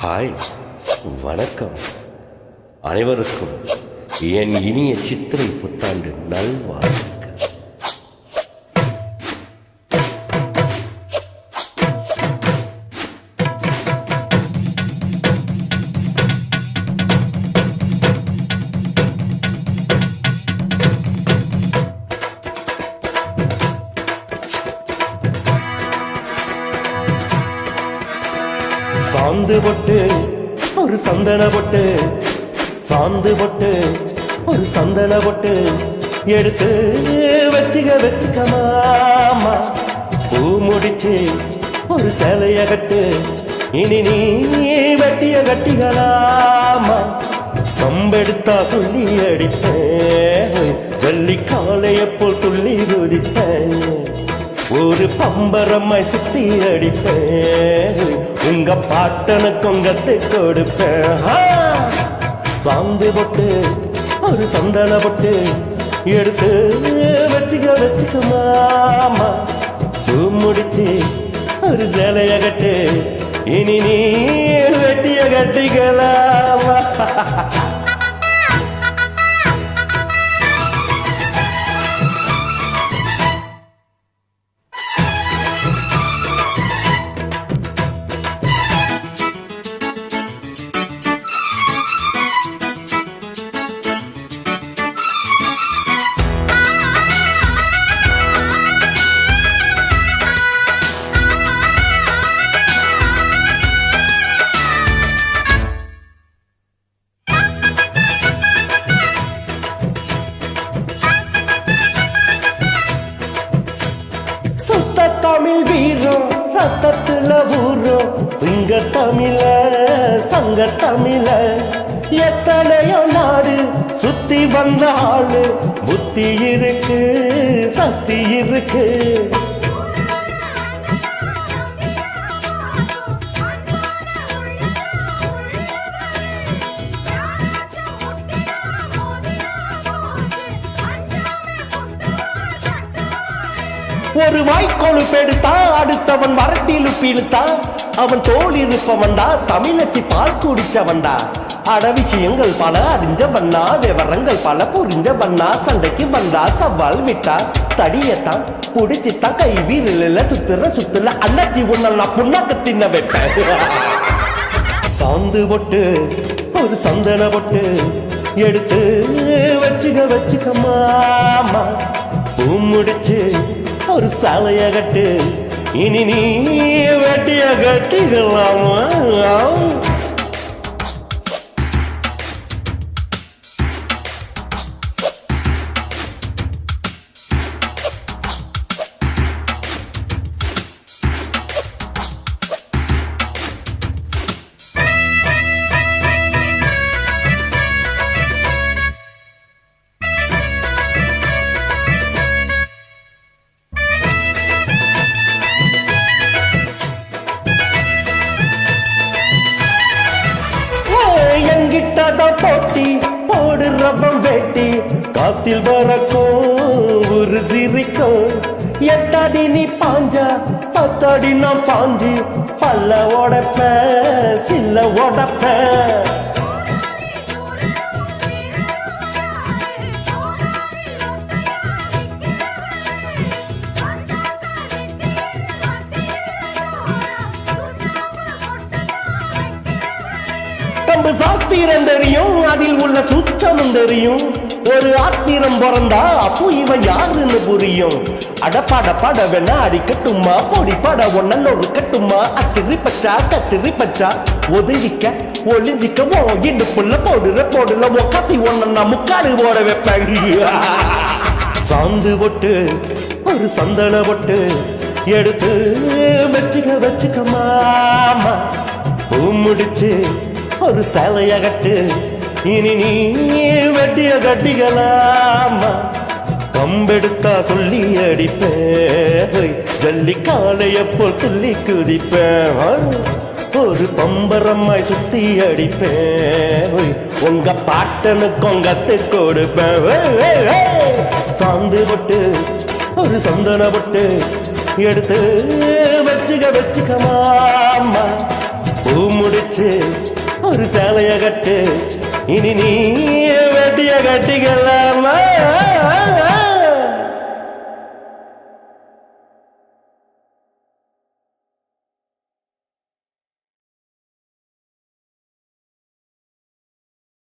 Hi, வணக்கம் அனைவருக்கும் என் இனிய சித்திரை புத்தாண்டு நல்வாழ்த்துக்கள். சாந்து பொட்டு ஒரு சந்தன பொட்டு, சாந்து பொட்டு ஒரு சந்தன பொட்டு எடுத்து வச்சுக்க மாமா. பூ முடிச்சு ஒரு சேலைய கட்டு, இனி நீ வெட்டிய கட்டிகளாமா. கம்பெடுத்தா துள்ளி அடிப்பேன், வெள்ளி காலைய போல் துள்ளி குதிப்பேன். ஒரு பம்பரமாய் சுத்தி அடிப்பேன், உங்க பாட்டனுக்கும் கத்து கொடுப்பேன். சாந்து பொட்டு ஒரு சந்தன பொட்டு எடுத்து வச்சுக்க மாமா. பூ முடிச்சு ஒரு சேலைய கட்டு, இனி நீ வெட்டிய கட்டிக்கலாமா. தமிழ் வீரம் ரத்தத்துல ஊரும், சிங்க தமிழ சங்க தமிழ. எத்தனையோ நாடு சுத்தி வந்த ஆளு, புத்தி இருக்கு சக்தி இருக்கு. ஒரு வாய்க்கோளு பெடுத்தா அடுத்தவன் வரட்டிலு பீழுத்தா, அவன் தோல் இருப்பவன்டா தமிழச்சி பால் குடிச்சவன்டா. அட விஷயங்கள் பல அறிஞ்சவண்ணா, விவரங்கள் பல புரிஞ்சவண்ணா. சண்டைக்கு வந்தா சவால் விட்டா தடியத்தான் புடிச்சித்தான், கை வீரல சுத்துல அண்ணாச்சி உன்னெல்லாம் புண்ணாக்க தின்ன வைப்பேன். சாந்து பொட்டு ஒரு சந்தன பொட்டு எடுத்து வச்சுக்க மாமா. பூ முடிச்சு ஒரு சாலைய கட்டு, இனி நீ வெட்டிய கட்டிக்கலாமா. போட்டி போடுறவன் வேட்டி, காத்தில் பறக்கும் ஒரு சிரிக்கும். எட்டாடி நீ பாஞ்சா பத்தாடி நான் பாஞ்சு, பல்ல உடப்ப சில்ல உடப்ப. சாத்திரம் தெரியும், அதில் உள்ள சுற்றமும் தெரியும். ஒரு ஆத்திரம் பிறந்தா அப்போ இவன் யாருன்னு புரியும். அடப்பாட வேணா அடிக்கட்டுமா, பொடி பட ஒன்ன நொறுக்கட்டுமா. அத்திரி பச்சா கத்திரி பச்சா, ஒதுங்கிக்க ஒளிஞ்சிக்க இடுப்புள்ள போடுல ஒக்காத்தி ஒன்ன முக்காடு போட வைப்பாங்க. சாந்து பொட்டு ஒரு சந்தன பொட்டு எடுத்து வச்சுக்க மாமா. பூ முடிச்சு ஒரு சேலைய கட்டு, இனி நீ வெட்டிய கட்டிக்கலாமா. கம்பெடுத்தா சொல்லி அடிப்பேன், ஜல்லி காலைய போல் துள்ளி குதிப்பேன். ஒரு பம்பரமாய் சுத்தி அடிப்பேன், உங்க பாட்டனுக்கும் கத்து கொடுப்பேன். சாந்து பொட்டு ஒரு சந்தன பொட்டு எடுத்து வச்சுக்க மாமா. பூ முடிச்சு ஒரு சேலைய கட்டு இனி நீ வெட்டிய கட்டிக்கலாமா